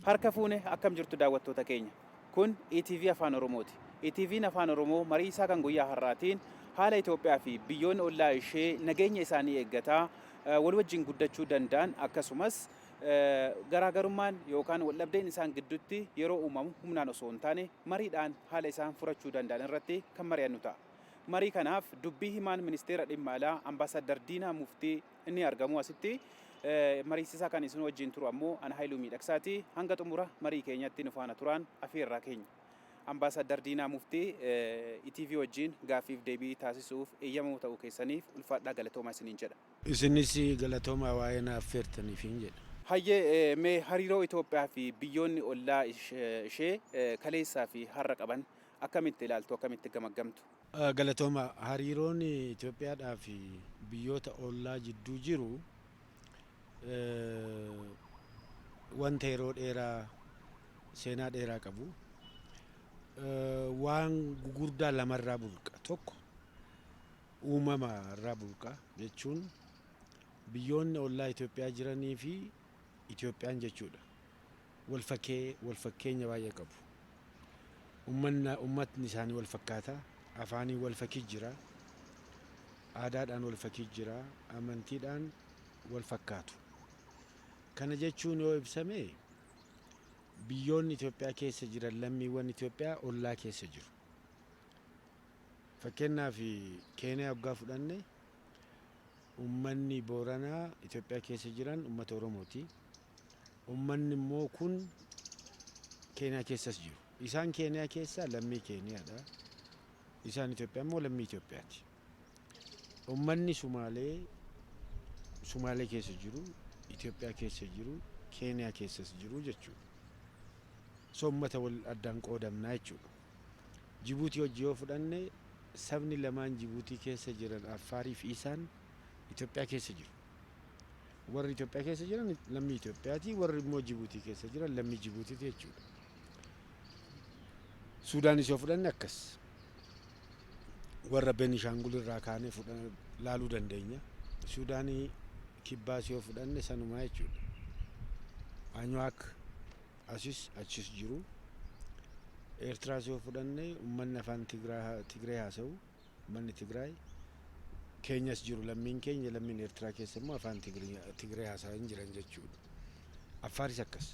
Harka fuune akkam jirtu daawwattoota keenya. Kun ETV Afaan Oromooti. ETV'n Afaan Oromoo marii isaa kan guyyaa har'aatiin haala Itoophiyaa fi biyyoonni ollaa ishee nageenya isaanii eeggataa wal wajjin guddachuu danda'an akkasumas garaagarummaan yookaan waldhabdeen isaan gidduutti yeroo uumamu humnaan osoo hin taane mariidhaan haala isaan furachuu danda'an irratti kan mari'annu ta'a. Marii kanaaf dubbii himaan ministeera dhimma alaa Ambaasaddar Diinaa Muftii inni argamu asitti. Mariisisaa kan isin wajjin turu ammoo ana Haayiluu Miidhagsaati. Hanga xumura marii keenyatti nu faana turaan afeerraa keenya. Ambaasaddar Diinaa Muftii ETV wajjin gaaffiif deebii taasisuuf eeyyamamoo ta'uu keessaniif ulfaadhaa galatoomaa isiniin jedha. Isinis galatoomaa waa'ee naaf affeertaniif hin jedha. Hayyee mee hariiroo Itoophiyaa fi biyyoonni ollaa ishee kaleessaa fi har'a qaban akkamitti ilaaltu akkamitti gamaggamtu? Galatoomaa hariiroon Itoophiyaadhaa fi biyyoota ollaa jidduu jiru wanta yeroo dheeraa seenaa dheeraa qabu. Waan gugurdaa lamarraa bulqa. Tokko uumama irraa bulqa jechuun biyyoonni ollaa Itoophiyaa jiranii fi Itoophiyaan jechuudha. Wal fakkeenya baay'ee qabu. Uummatni isaanii wal fakkaata. Afaanii wal fakkii jira. Aadaadhaan wal fakkii jira. Amantiidhaan wal fakkaatu. Kana jechuun yoo ibsame biyyoonni Itoophiyaa keessa jiran lammiiwwan Itoophiyaa ollaa keessa jiru. Fakkeenyaaf Keeniyaa waggaa fudhanne uummanni Booranaa Itoophiyaa keessa jiran uummata Oromooti. Uummanni immoo kun Keeniyaa keessas jiru. Isaan Keeniyaa keessa lammii Keeniyaadha. Isaan Itoophiyaa immoo lammii Itoophiyaati. Uummanni Sumaalee keessa jiru, Itoophiyaa keessa jiru, Keeniyaa keessas jiru jechuudha. So uummata wal addaan qoodamnaa jechuudha. Jibuutii hojii yoo fudhanne sabni lamaan Jibuutii keessa jiran Affaarii fi Isaan Itoophiyaa keessa jiru. Warri Itoophiyaa keessa jiran lammii Itoophiyaati, warri immoo Jibuutii keessa jiran lammii Jibuutiiti jechuudha. Suudaanis yoo fudhanne akkas. Warra Beenishaangul irraa kaanee laaluu dandeenya. Suudaanii kibbaas yoo fudhanne sanumaa jechuudha. Anyuwaak achis jiru. Eertiraas yoo fudhanne uummanni afaan Tigree haasa'u, uummanni Tigraay. Keenyas jiru lammiin keenya lammiin Eertiraa keessa immoo afaan Tigree haasa'an jiran jechuudha. Affaaris akkas.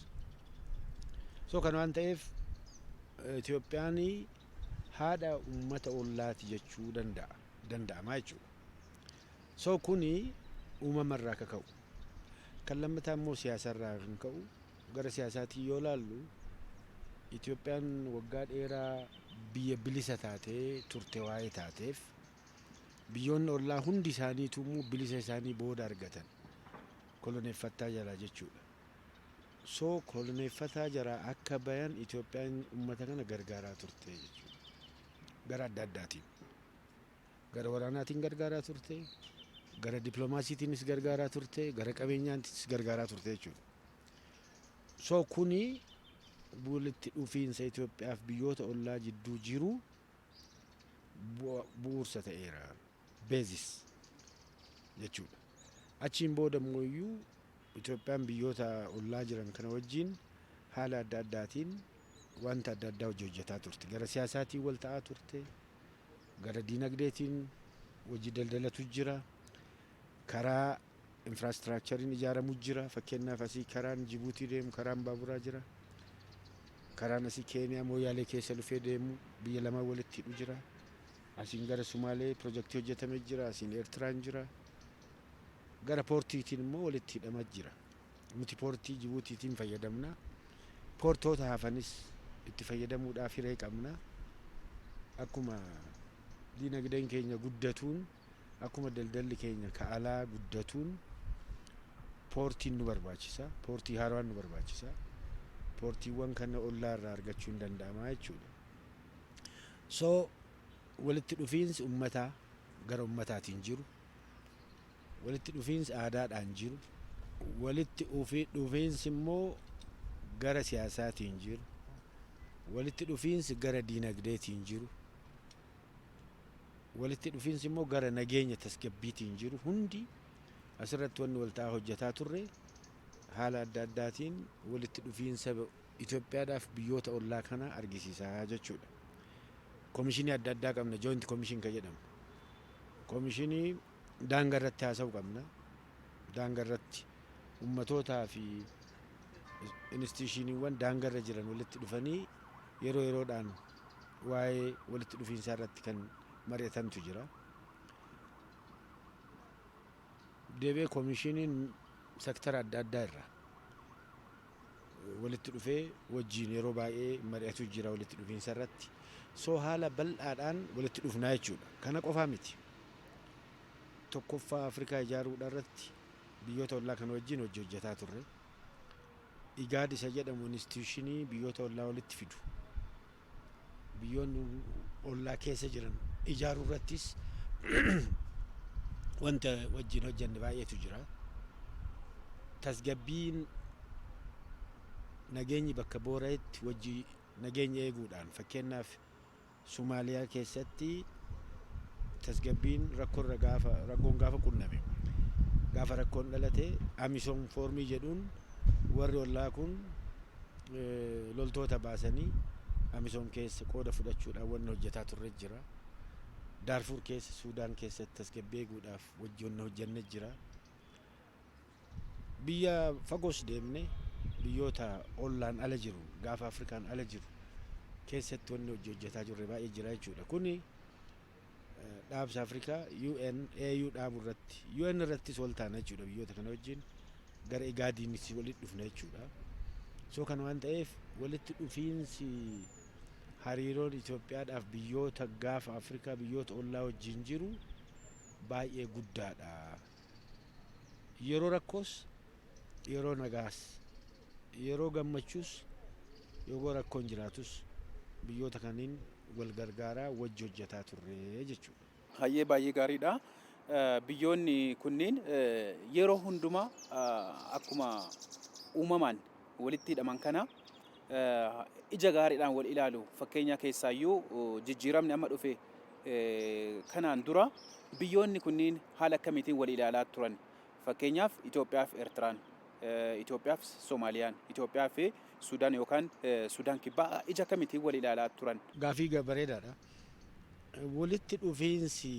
So kan waan ta'eef Itoophiyaan haadha uummata ollaati jechuu danda'ama jechuudha. So kuni uumamarraa akka ka'u. Kan lammataa immoo siyaasarraa kan ka'u. Gara siyaasaatiin yoo laallu Itoophiyaan waggaa dheeraa biyya bilisa taatee turte waa'ee taateef biyyoonni ollaa hundi isaaniitu immoo bilisa isaanii booda argatan koloneeffataa jala jechuudha. So koloneeffataa jala akka bayan Itoophiyaan uummata kana gargaaraa turte jechuudha. Gara adda addaatiin. Gara waraanaatiin gargaaraa turte, gara dippiloomaasiitiinis gargaaraa turte, gara qabeenyaatiinis gargaaraa turte jechuudha. So kuni walitti dhufiinsa Itoophiyaaf biyyoota ollaa jidduu jiru bu'uursa ta'eera. Beezis jechuudha. Achiin booda immoo Itoophiyaan biyyoota ollaa jiran kana wajjin haala adda addaatiin wanta adda addaa hojjetaa turte. Gara siyaasaatiin wal ta'aa turte. Gara diinagdeetiin hojii daldalatu jira. Karaa infraastiraakchariin ijaaramu jira. Fakkeenyaaf asii karaan Jibuutii deemu, karaan baaburaa jira. Karaan asii Keeniyaa Mooyaalee keessa dhufee deemu biyya lama walitti hidhu jira. Asiin gara Sumaalee piroojeektii hojjetame jira. Asiin Eertiraan jira. Gara poortiitiin immoo walitti hidhama jira. Nuti poortii Jibuutiitiin fayyadamna. Poortoota hafanis itti fayyadamuudhaaf hiree qabna. Akkuma diinagdeen keenya guddatuun, akkuma daldalli keenya ka'alaa guddatuun poortiin nu barbaachisa. Poortii haaraan nu barbaachisa. Poortiiwwan kana ollaa irraa argachuun danda'ama jechuudha. So walitti dhufiinsi uummataa gara uummataatiin jiru. Walitti dhufiinsi aadaadhaan jiru. Walitti dhufiinsi immoo gara siyaasaatiin jiru. Walitti dhufiinsi gara diinagdeetiin jiru. Walitti dhufiinsi immoo gara nageenya tasgabbiitiin jiru. Hundi asirratti wanni wal ta'aa hojjetaa turre haala adda addaatiin walitti dhufiinsa Itoophiyaadhaaf biyyoota ollaa kana argisiisaa jechuudha. Komishinii adda addaa qabna, joint commission kan jedhamu. Komishinii daangaa irratti haasa'u qabna. Daangaa irratti ummatootaa fi institushiniiwwan daangaa irra jiran walitti dhufanii yeroo yeroodhaan waa'ee walitti dhufiinsaa irratti kan mari'atantu jira. Deebi'ee komishiniin sektara adda addaa irraa walitti dhufee wajjiin yeroo baay'ee mari'atu jira walitti dhufiinsa irratti. So haala bal'aadhaan walitti dhufnaa jechuudha. Kana qofaa miti. Tokkoffaa Afrikaa ijaaruudhaa irratti biyyoota ollaa kana wajjin hojjetaa turre. IGAD isa jedhamu institushinii biyyoota ollaa walitti fidu. Biyyoonni ollaa keessa jiran ijaaruu irrattis wanta wajjin hojjenne baay'eetu jira. Tasgabbiin nageenyi bakka boora'etti wajji nageenya eeguudhaan fakkeenyaaf Somaaliyaa keessatti tasgabbiin rakkoon gaafa qunname gaafa rakkoon dhalate amisoom foormii jedhuun warri ollaa kun loltoota baasanii amisoom keessa qooda fudhachuudhaan wanna hojjetaa turre jira. Daarfuur keessa Suudaan keessatti tasgabbii eeguudhaaf wajjin hojjenne jira. Biyya fagoos deemne biyyoota ollaan ala jiru gaafa Afrikaan ala jiru keessatti wanni hojjetaa jirre baay'ee jira jechuudha. Kuni dhaabsa Afrikaa UN AU dhaabu irratti UN irrattis wal taana jechuudha biyyoota kana wajjin gara IGADiinis walitti dhufna jechuudha. So kan waan ta'eef walitti dhufiinsi hariiroon Itoophiyaadhaaf biyyoota gaafa Afrikaa biyyoota ollaa wajjin jiru baay'ee guddaadha. Yeroo rakkoos yeroo nagaas yeroo gammachuus yeroo rakkoon jiraatus biyyoota kaniin wal gargaaraa wajji hojjetaa turre jechuudha. Hayyee baay'ee gaariidha. Biyyoonni kunniin yeroo hundumaa akkuma uumamaan walitti hidhaman kana ija gaariidhaan wal ilaalu. Fakkeenya keessaayyuu jijjiiramni amma dhufe kanaan dura biyyoonni kunniin haala akkamiitiin wal ilaalaa turan. Fakkeenyaaf Itoophiyaa fi Eertiraan, Itoophiyaa fi Soomaaliyaan, Itoophiyaa fi Suudaan yookaan Suudaan kibbaa ija akkamiitiin wal ilaalaa turan. Gaafii bareedaadha. Walitti dhufiinsi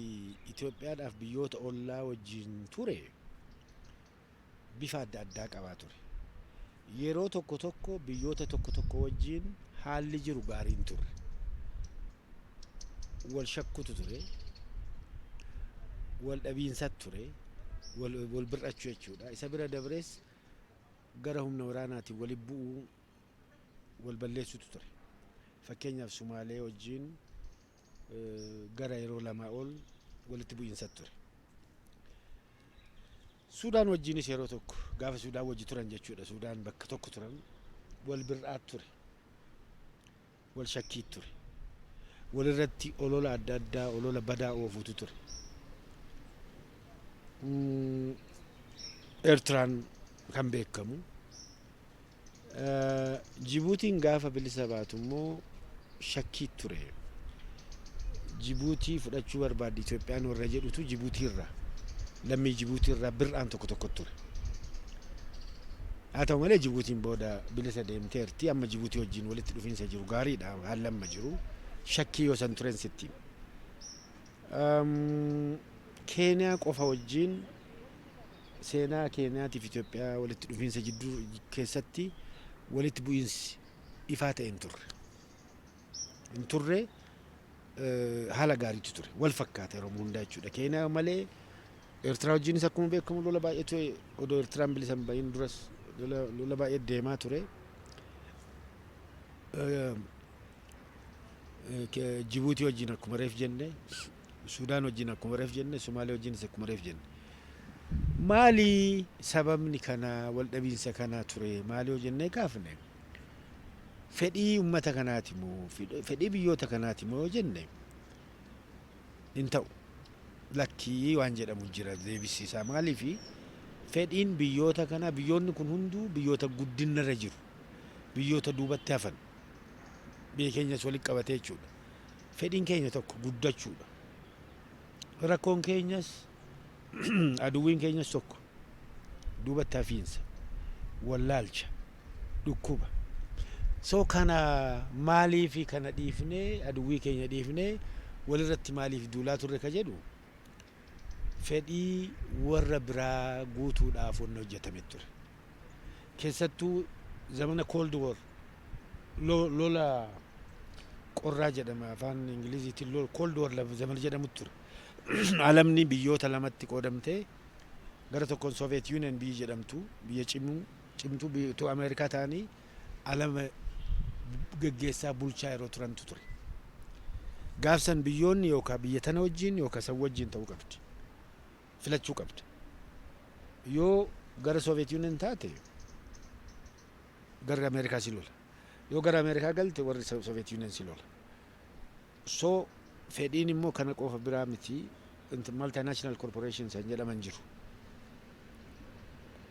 Itoophiyaadhaaf biyyoota ollaa wajjin ture bifa adda addaa qabaa ture. Yeroo tokko tokko biyyoota tokko tokko wajjin haalli jiru gaariin ture. Wal shakkutu ture. Wal dhabiinsatu ture. Wal bir'achuu jechuudha. Isa bira dabrees gara humna waraanaatiin wali bu'uu wal balleessutu ture. Fakkeenyaaf Sumaalee wajjin gara yeroo lamaa ol walitti bu'iinsatu ture. Suudaan wajjinis yeroo tokko gaafa Suudaan wajji turan jechuudha. Suudaan bakka tokko turan wal bir'aat ture. Wal shakkiit ture. Walirratti olola adda addaa olola badaa oofutu ture. Eertiraan kan beekamu. Jibuutiin gaafa bilisa baatu immoo shakkiit ture. Jibuutii fudhachuu barbaadde Itoophiyaan warra jedhutu Jibuutii irraa lammii Jibuutii irraa bir'aan tokko tokko ture. Haa ta'u malee Jibuutiin booda bilisa deemteerti. Amma Jibuutii wajjin walitti dhufiinsa jiru gaariidha. Haalli amma jiru shakkii yoo san turen sitti. Keeniyaa qofa wajjin seenaa Keeniyaatiif Itoophiyaa walitti dhufiinsa jidduu keessatti walitti bu'iinsi ifaa ta'e hin turre haala gaariitu ture. Wal fakkaata yeroo hundaa jechuudha. Keeniyaa malee Eertiraa wajjinis akkuma beekamu lola baay'eetu odoo Eertiraan bilisa hin bahin duras lola baay'ee deemaa ture. Jibuutii wajjin akkuma reef jenne, Suudaan wajjin akkuma reef jenne, Somaalee wajjinis akkuma reef jenne. Maali sababni kana wal dhabiinsa kana ture maali yoo jennee kaafne fedhii ummata kanaati moo fedhii biyyoota kanaati moo jenne hin ta'u. Lakkii waan jedhamu jira deebisiisaa. Maaliifi fedhiin biyyoota kana biyyoonni kun hunduu biyyoota guddinarra jiru, biyyoota duubatti hafan, biyya keenyas walitti qabatee jechuudha. Fedhiin keenya tokko guddachuudha. Rakkoon keenyas aduwwiin keenyas tokko duubatti hafiinsa, wallaalcha, dhukkuba. So kana maalii fi kana dhiifnee aduwwii keenya dhiifnee walirratti maaliif duulaa turre ka jedhu fedhii warra biraa guutuudhaaf wanna hojjetame ture. Keessattuu zamana Cold War lola qorraa jedhama afaan Ingiliziitiin lola Cold War zamana jedhamu ture. Alamni biyyoota lamatti qoodamtee gara tokkoon Soviet Union biyya jedhamtu biyya cimtuu biyyoota Ameerikaa ta'anii alama gaggeessaa bulchaa yeroo turantu ture. Gaafsan biyyoonni yookaan biyya tana wajjin yookaan san wajjin ta'uu qabdi. Filachuu qabdi. Yoo gara Soviet Union taate gara Ameerikaa si lola. Yoo gara Ameerikaa galte warri Soviet Union si lola. So fedhiin immoo kana qofa biraa miti multinational corporations jedhaman jiru.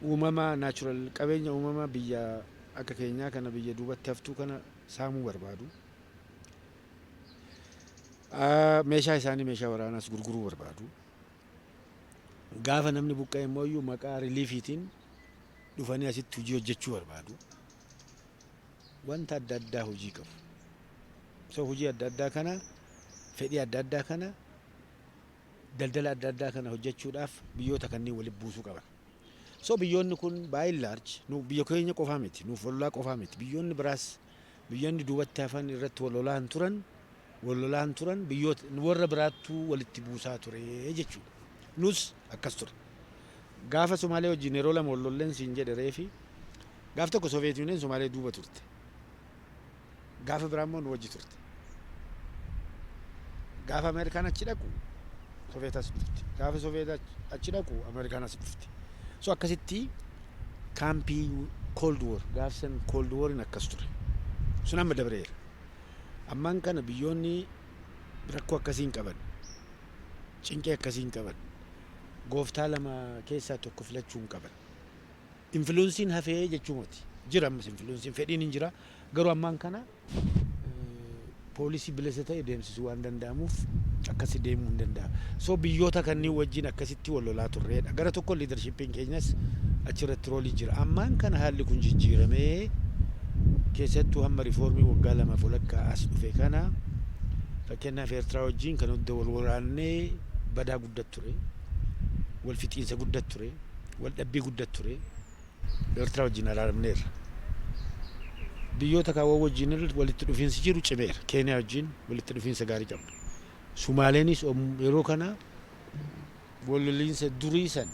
Uumama natural qabeenya uumama biyya akka keenyaa kana biyya duubatti haftuu kana saamuu barbaadu. Meeshaa isaanii meeshaa waraanaas gurguruu barbaadu. Gaafa namni buqqa'e immoo iyyuu maqaa reliifiitiin dhufanii asitti hojii hojjechuu barbaadu. Wanta adda addaa hojii qabu. So hojii adda addaa kana fedhii adda addaa kana daldala adda addaa kana hojjechuudhaaf biyyoota kanneen walitti buusuu qaban. So biyyoonni kun by and large biyya keenya qofaa miti nuuf ollaa qofaa miti biyyoonni biraas biyyoonni duubatti hafan irratti walolaan turan biyyoota warra biraattuu walitti buusaa ture jechuudha. Nus akkas ture. Gaafa Somaalee wajjin yeroo lama wallolleen siin jedhe reefi gaaf tokko Soviet Union Somaalee duuba turte. Gaafa biraa immoo nu wajji turte. Gaafa Ameerikaan achi dhaqu Soviet as dhufte. Gaafa Soviet achi dhaqu Ameerikaan as dhufte. So akkasitti kaampii Cold War gaafsan Cold War in akkas ture. Sun amma dabreera. Ammaan kana biyyoonni rakkoo akkasiin qaban. Cinqee akkasiin qaban. Gooftaa lama keessaa tokko filachuun qaban. Influensiin hafee jechuumooti. Jira ammas influensiin fedhiin hin jira. Garuu ammaan kana poolisii bilisa ta'e deemsisuu waan danda'amuuf akkasi deemuu hin danda'a. So biyyoota kanneen wajjin akkasitti wal lolaa turreedha. Gara tokko leadershipiin keenyas achirratti roolii jira. Ammaan kana haalli kun jijjiiramee keessattuu hamma riifoormii waggaa lamaaf walakkaa as dhufe kana fakkeenyaaf Eertiraa wajjin kan hunda wal waraannee badaa guddat ture. Wal fixiinsa guddat ture. Wal dhabbii guddat ture. Eertiraa wajjin araaramneerra. Biyyoota kaawwan wajjin walitti dhufiinsi jiru cimeera. Keeniyaa wajjin walitti dhufiinsa gaarii qabna. Sumaaleenis yeroo kana waliinsa durii san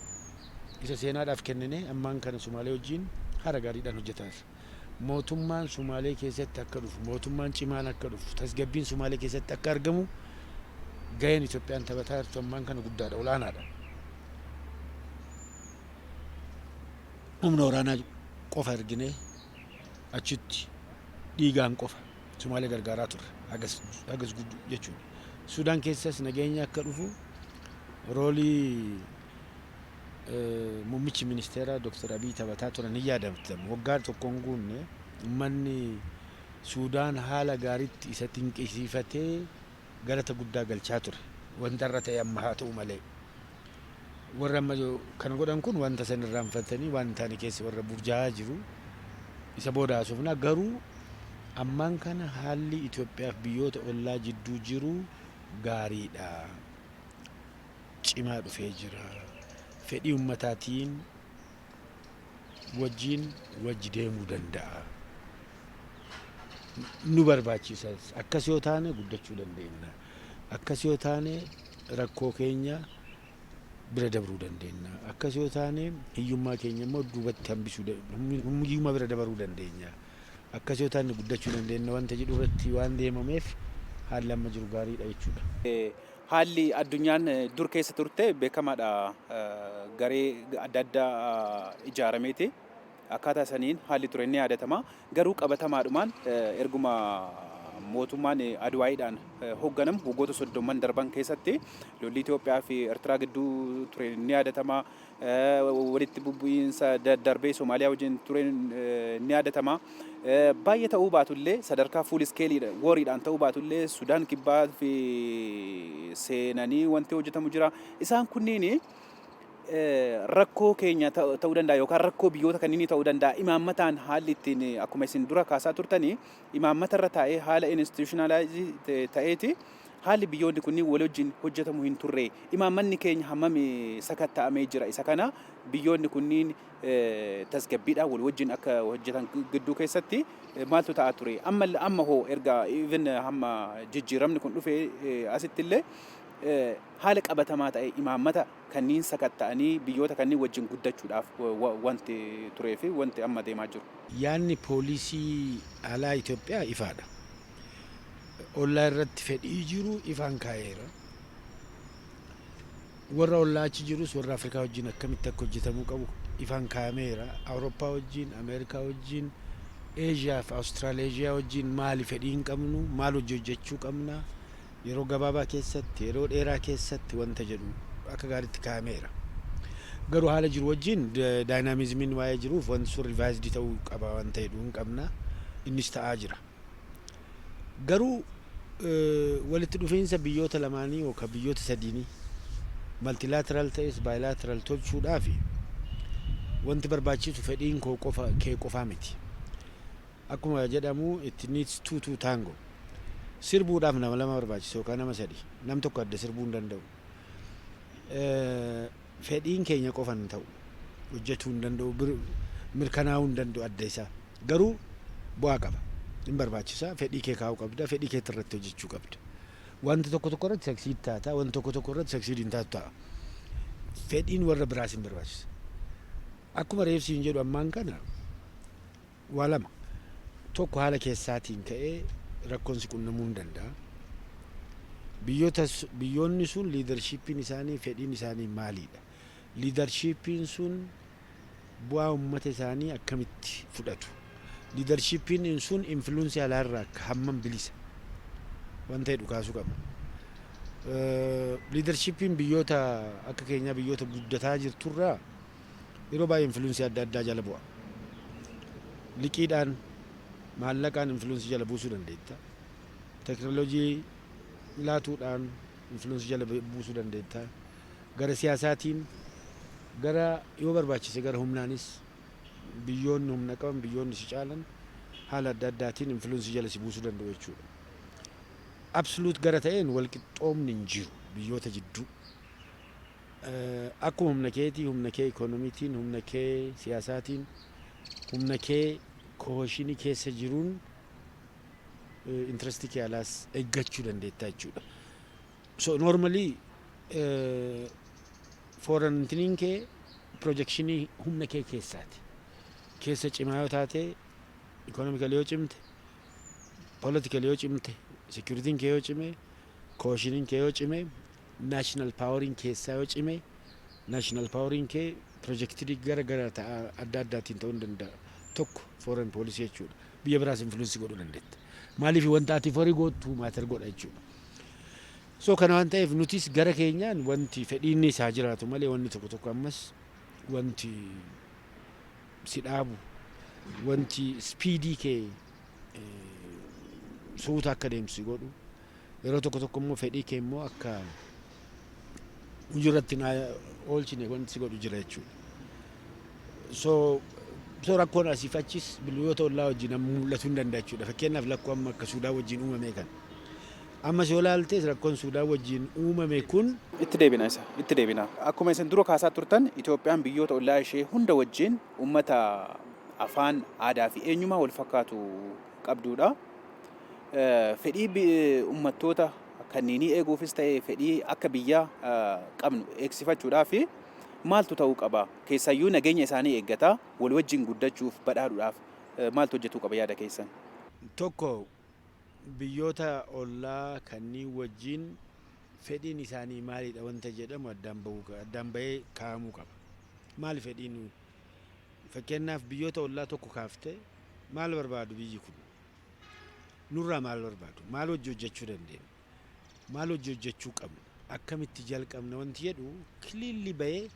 isa seenaadhaaf kennine ammaan kana Sumaalee wajjin hara gaariidhaan hojjetaa. Mootummaan Sumaalee keessatti akka dhufu, mootummaan cimaan akka dhufu, tasgabbiin Sumaalee keessatti akka argamu gaheen Itoophiyaan taphataa jirtu ammaan kana guddaadha, olaanaadha. Humna waraanaa qofa erginee achitti dhiigaan qofa Sumaalee gargaaraa turre hagas guddu jechuudha. Sudaan keessas nageenya akka dhufu roolii muummichi ministeeraa Dr. Abiy taphataa turan ni yaadatamu. Waggaa tokkoon guunne uummanni Sudaan haala gaariitti isa dinqisiifatee galata guddaa galchaa ture. Wanta irra ta'e amma haa ta'u malee. Warra amma kan godhan kun wanta san irraanfatanii waan taane keessa warra burjaa'aa jiru. Isa booda haasofna garuu ammaan kana haalli Itoophiyaa fi biyyoota ollaa jidduu jiru gaariidha. Cimaa dhufee jira. Fedhii ummataatiin wajjin wajji deemuu danda'a. Nu barbaachisas akkas yoo taane guddachuu dandeenya. Akkas yoo taane rakkoo keenya bira dabruu dandeenya. Akkas yoo taane hiyyummaa keenya immoo duubatti hambisuu hiyyummaa bira dabruu dandeenya. Akkas yoo taane guddachuu dandeenya wanta jedhu irratti waan deemameef haalli amma jiru gaariidha jechuudha. Haalli addunyaan dur keessa turte beekamaadha. Garee adda addaa ijaarameeti. Akkaataa saniin haalli ture ni yaadatama. Garuu qabatamaadhumaan erguma mootummaan Adwaayiidhaan hoogganamu waggoota 30 darban keessatti lolli Itoophiyaa fi Eertiraa gidduu ture ni yaadatama. Walitti bu'iinsa darbee Somaaliyaa wajjin ture ni yaadatama. Baay'ee ta'uu baatullee sadarkaa fuul iskeelii wariidhaan ta'uu baatullee Sudaan kibbaa fi seenanii wanti hojjetamu jira. Isaan kunniin rakkoo keenya ta'uu danda'a yookaan rakkoo biyyoota kanneenii ta'uu danda'a. Imaammataan haalli ittiin akkuma isin dura kaasaa turtanii imaammata irra taa'ee haala institutionalizii ta'eeti haalli biyyoonni kunniin wal wajjin hojjetamu hin turre. Imaammanni keenya hammam sakatta'amee jira. Isa kana biyyoonni kunniin tasgabbiidhaan wal wajjin akka hojjetan gidduu keessatti maaltu ta'aa ture. Amma hoo erga even hamma jijjiiramni kun dhufee asitti illee haala qabatamaa ta'e imaammata kanneen sakatta'anii biyyoota kanneen wajjin guddachuudhaaf wanti turee fi wanti amma deemaa jiru. Yaanni poolisii alaa Itoophiyaa ifaadha. Ollaa irratti fedhii jiru ifaan kaa'eera. Warra ollaa achi jirus warra Afrikaa wajjin akkamitti akka hojjetamuu qabu ifaan kaa'ameera. Awurooppaa wajjin, Ameerikaa wajjin, Eeshiyaa fi Awustiraaleeshiyaa wajjin maali fedhii hin qabnu, maal hojjechuu qabna, yeroo gabaabaa keessatti, yeroo dheeraa keessatti wanta jedhu akka gaariitti kaa'ameera. Garuu haala jiru wajjin daayinaamizimiin waa'ee jiruuf wanti sun rivaayizdi ta'uu qaba wanta jedhu hin qabna. Innis ta'aa jira. Garuu walitti dhufiinsa biyyoota lamaanii yookaan biyyoota sadiinii maltilaateraal ta'es baayilaateraal tolchuudhaaf wanti barbaachisu fedhiin kee qofaa miti. Akkuma jedhamu it needs two to tango. Sirbuudhaaf nama lama barbaachisa yookaan nama sadi. Nam tokko adda sirbuu hin danda'u. Fedhiin keenya qofa hin ta'u. Hojjetuu hin danda'u, mirkanaa'uu hin danda'u adda isaa. Garuu bu'aa qaba. Hin barbaachisa. Fedhii kee kaa'uu qabda. Fedhii kee irratti hojjechuu qabda. Wanti tokko tokko irratti saksiid taata. Wanti tokko tokko irratti saksiid hin taatu ta'a. Fedhiin warra biraas hin barbaachisa. Akkuma reefsiin jedhu ammaan kana waa lama. Tokko haala keessaatiin ka'ee rakkoon si qunnamuu hin danda'a. Biyyoonni sun liidarshiippiin isaanii fedhiin isaanii maalidha? Liidarshiippiin sun bu'aa uummata isaanii akkamitti fudhatu? Liidarshiippiin sun influensii alaarraa hammam bilisa wanta jedhu kaasuu qaba. Liidarshiippiin biyyoota akka keenyaa biyyoota guddataa jirturraa yeroo baay'ee influensii adda addaa jala bu'a. Liqiidhaan maallaqaan influensii jala buusuu dandeetta. Teknooloojii laatuudhaan influensii jala buusuu dandeetta. Gara siyaasaatiin gara yoo barbaachise gara humnaanis biyyoonni humna qaban biyyoonni si caalan haala adda addaatiin influensii jala si buusuu danda'u jechuudha. Absoluut gara ta'een walqixxoomni hin jiru biyyoota jidduu. Akkuma humna keetii, humna kee ikoonomiitiin, humna kee siyaasaatiin, humna kee kooshinii keessa jiruun intrastii kee alaas eeggachuu dandeetta jechuudha. So normally foorantiniin kee piroojekshinii humna kee keessaati. Keessa cimaa yoo taate, ikoonomikali yoo cimte, politikali yoo cimte, sekuritiin kee yoo cime, kooshiniin kee yoo cime, naashinaal paaworiin keessaa yoo cime, naashinaal paaworiin kee piroojeektii gara ta'a adda addaatiin ta'uu danda'a. Tokko foreign policy jechuudha. Biyya biraas influensii godhuu dandeetta. Maaliif wanta ati forii gootu maatar godha jechuudha. So kana waan ta'eef nutis gara keenyaan wanti fedhiin isaa jiraatu malee wanni tokko tokko ammas wanti si dhaabu wanti speedii kee suuta akka deemsi godhu yeroo tokko tokko immoo fedhii kee immoo akka hojiirratti oolchine wanti si godhu jira jechuudha. So rakkoon asiif achis biyyoota ollaa wajjin mul'atuu hin danda'a jechuudha. Fakkeenyaaf lakkoo amma akka Suudaan wajjin uumame kan. Ammas yoo ilaaltes rakkoon Suudaan wajjin uumame kun itti deebina. Akkuma isin dura kaasaa turtan Itoophiyaan biyyoota ollaa ishee hunda wajjin uummata afaan, aadaa fi eenyummaa wal fakkaatu qabdudha. Fedhii uummattoota kanneenii eeguufis ta'ee fedhii akka biyyaa qabnu eegsifachuudhaaf maaltu ta'uu qaba? Keessayyuu nageenya isaanii eeggataa wal wajjin guddachuuf badhaadhuudhaaf maaltu hojjetuu qaba yaada keessan? Tokko biyyoota ollaa kanneen wajjin fedhiin isaanii maalidha wanta jedhamu addaan bahee kaa'amuu qaba. Maali fedhiin? Fakkeenyaaf biyyoota ollaa tokko kaaftee maal barbaadu biyyi kun? Nurraa maal barbaadu? Maal hojjechuu dandeenya? Maal hojjechuu qabna? Akkamitti jalqabna wanti jedhu kiliilli bahee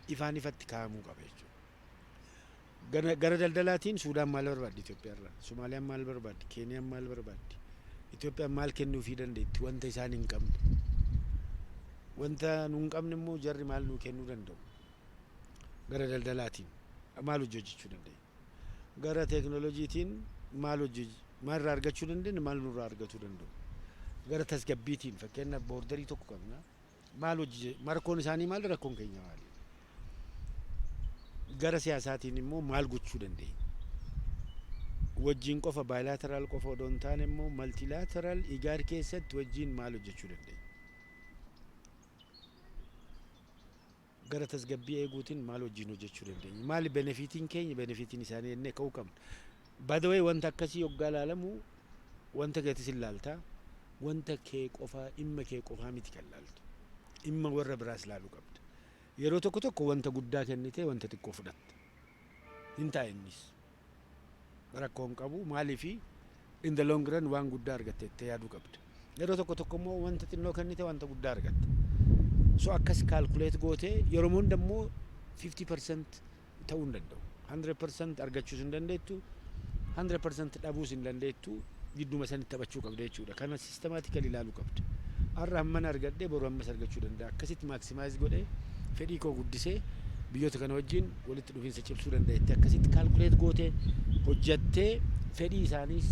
ifaan ifatti kaa'amuu qaba jechuudha. Gara daldalaatiin Suudaan maal barbaaddi Itoophiyaarraa? Somaaliyaan maal barbaaddi? Keeniyaan maal barbaaddi? Itoophiyaan maal kennuufii dandeetti wanta isaan hin qabne? Wanta nu hin qabne immoo jarri maal nuu kennuu danda'u? gara daldalaatiin maal hojjechuu dandeenya? Gara teekinooloojiitiin maal irraa argachuu dandeenya? Maal nurraa argachuu danda'u? Gara tasgabbiitiin fakkeenyaaf boordarii tokko qabna. Markoon isaanii maal, rakkoon keenya maali? Gara siyaasaatiin immoo maal gochuu dandeenya? Wajjiin qofa baayilaateral qofa odoo hin taane immoo maltiilaateral igaar keessatti wajjiin maal hojjechuu dandeenya? Gara tasgabbii eeguutiin maal wajjiin hojjechuu dandeenya? Maali benefitiin keenya, benefitiin isaanii jennee ka'uu qabna. By the way, wanta akkasii yoggaa ilaalamu wanta keetis hin laaltaa, wanta kee qofaa, dhimma kee qofaa miti kan laaltu. Dhimma warra biraas laaluu qabda. Yeroo tokko tokko wanta guddaa kennitee wanta xiqqoo fudhatta. Hin ta'a innis. Rakkoon qabu maaliifi in the long run waan guddaa argatte itti yaaduu qabda. Yeroo tokko tokko immoo wanta xinnoo kennite wanta guddaa argatta. So akkas calculate gootee yeroo hunda immoo 50% ta'uu hin danda'u. 100% argachuus hin dandeettu, 100% dhabuus hin dandeettu, gidduma sanitti taphachuu qabda jechuudha. Kana systematically ilaaluu qabda. Har'a hamman argadhee boru ammas argachuu danda'a. Akkasitti maximize godhee fedhii koo guddisee biyyoota kana wajjin walitti dhufiinsa cimsuu dandeetti. Akkasitti calculate gootee hojjattee fedhii isaaniis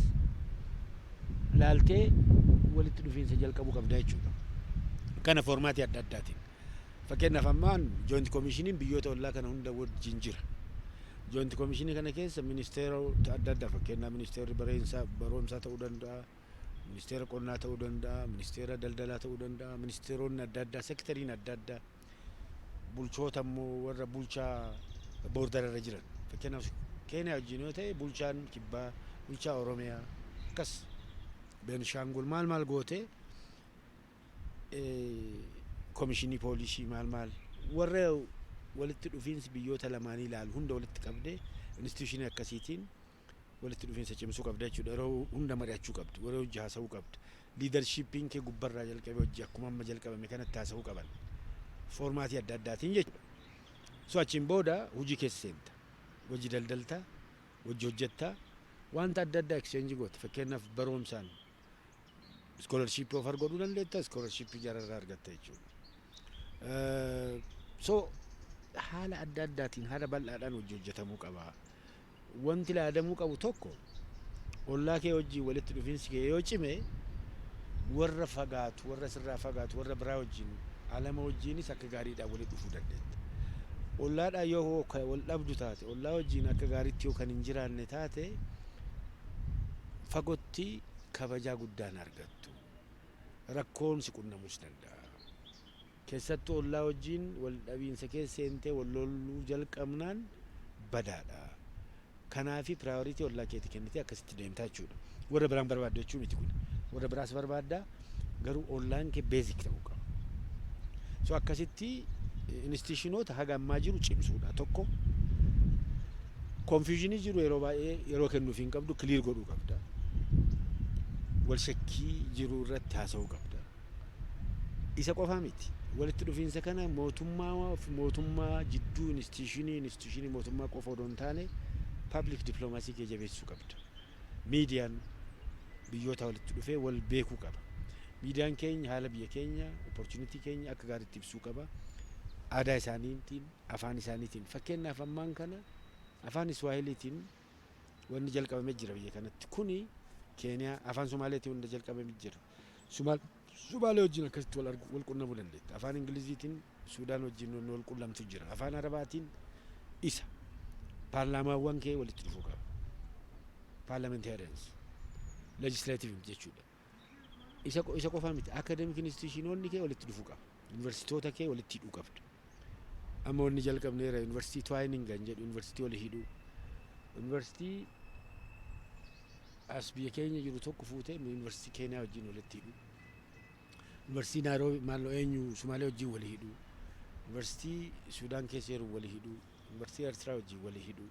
laaltee walitti dhufiinsa jalqabuu qabda jechuudha. Kana foormaatii adda addaatiin. Fakkeenyaaf ammaan joint commissioniin biyyoota ollaa kana hunda wajjin jira. Joint commissionii kana keessa ministeerota adda addaa fakkeenyaaf ministeerri baroomsaa ta'uu danda'a, ministeera qonnaa ta'uu danda'a, ministeera daldalaa ta'uu danda'a, ministeeronni adda addaa, sektariin adda addaa, bulchoota immoo warra bulchaa boordararra jiran. Fakkeenyaaf Keeniyaa wajjin yoo ta'e bulchaan Kibbaa, bulchaa Oromiyaa, akkas Beenishaangul maal gootee komishinii poolisii maal warra walitti dhufiinsi biyyoota lamaanii ilaalu hunda walitti qabdee instituushinii akkasiitiin walitti dhufiinsa cimsuu qabda jechuudha. Yeroo hunda mari'achuu qabdu, yeroo hojii haasa'uu qabdu. Liidarshiippiin kee gubbarraa jalqabee hojii akkuma amma jalqabame kanatti haasa'uu qaban. Foormaatii adda addaatiin jechuudha. So achiin booda hojii keessa seenta. Hojii daldaltaa, hojii hojjettaa, wanta adda addaa exchange goota. Fakkeenyaaf baroomsaan scholarship offer godhuu dandeetta, scholarship jararraa argatta jechuudha. So haala adda addaatiin haala bal'aadhaan hojii hojjetamuu qaba. Wanti laadamuu qabu tokko ollaa kee wajjin walitti dhufiinsi kee yoo cime warra fagaatu, warra sirraa fagaatu, warra biraa wajjin alama wajjinis akka gaariidhaan walitti dhufuu dandeetta. Ollaadhaa yoo wal dhabdu taate, ollaa wajjin akka gaariitti yoo kan hin jiraanne taate fagootti kabajaa guddaan argattu. Rakkoon si qunnamuus danda'a. Keessattuu ollaa wajjin wal dhabiinsa keessa seentee wal loluu jalqabnaan badaadha. Kanaafi priority ollaa keetti kennitee akkasitti deemtaa jechuudha. Warra biraan barbaaddu jechuu miti kun. Warra biraas barbaaddaa garuu ollaan kee basic ta'uu qaba. So akkasitti institutionoota haga ammaa jiru cimsuudha. Tokko confusionii jiru yeroo baay'ee yeroo kennuuf hin qabdu clear godhuu qabda. Wal shakkii jiru irratti haasa'uu qabda. Isa qofaa miti. Walitti dhufiinsa kana mootummaa jidduu institutionii mootummaa qofa odoo hin taane public diplomacy kee jabeessuu qabda. Miidiyaan biyyoota walitti dhufee wal beekuu qaba. Miidiyaan keenya haala biyya keenya, opportunity keenya akka gaariitti ibsuu qaba. Aadaa isaaniitiin, afaan isaaniitiin. Fakkeenyaaf ammaan kana afaan Iswaahiliitiin wanni jalqabamee jira biyya kanatti. Kuni Keeniyaa afaan Somaaleetiin wanda jalqabamee jira. Sumaalee wajjin akkasitti wal qunnamuu dandeetta. Afaan Ingiliziitiin Suudaan wajjin wal qunnamtu jira. Afaan Arabaatiin isa. Paarlaamaawwan kee walitti dhufuu qaba. Parliamentarians, legislative jechuudha. Isa qofaa miti. Academic institutionoonni kee walitti dhufuu qaba. Universitoota kee walitti hidhuu qabdu. Amma wanni jalqabneera University Twining kan jedhu University wali hidhuu. University as biyya keenya jiru tokko fuutee University Keenyaa wajjin walitti hidhuu. University Nairobi maaloo eenyu Sumaalee wajjin wali hidhuu. University Suudaan keessa jiru wali hidhuu. University Eertiraa wajjin wali hidhuu.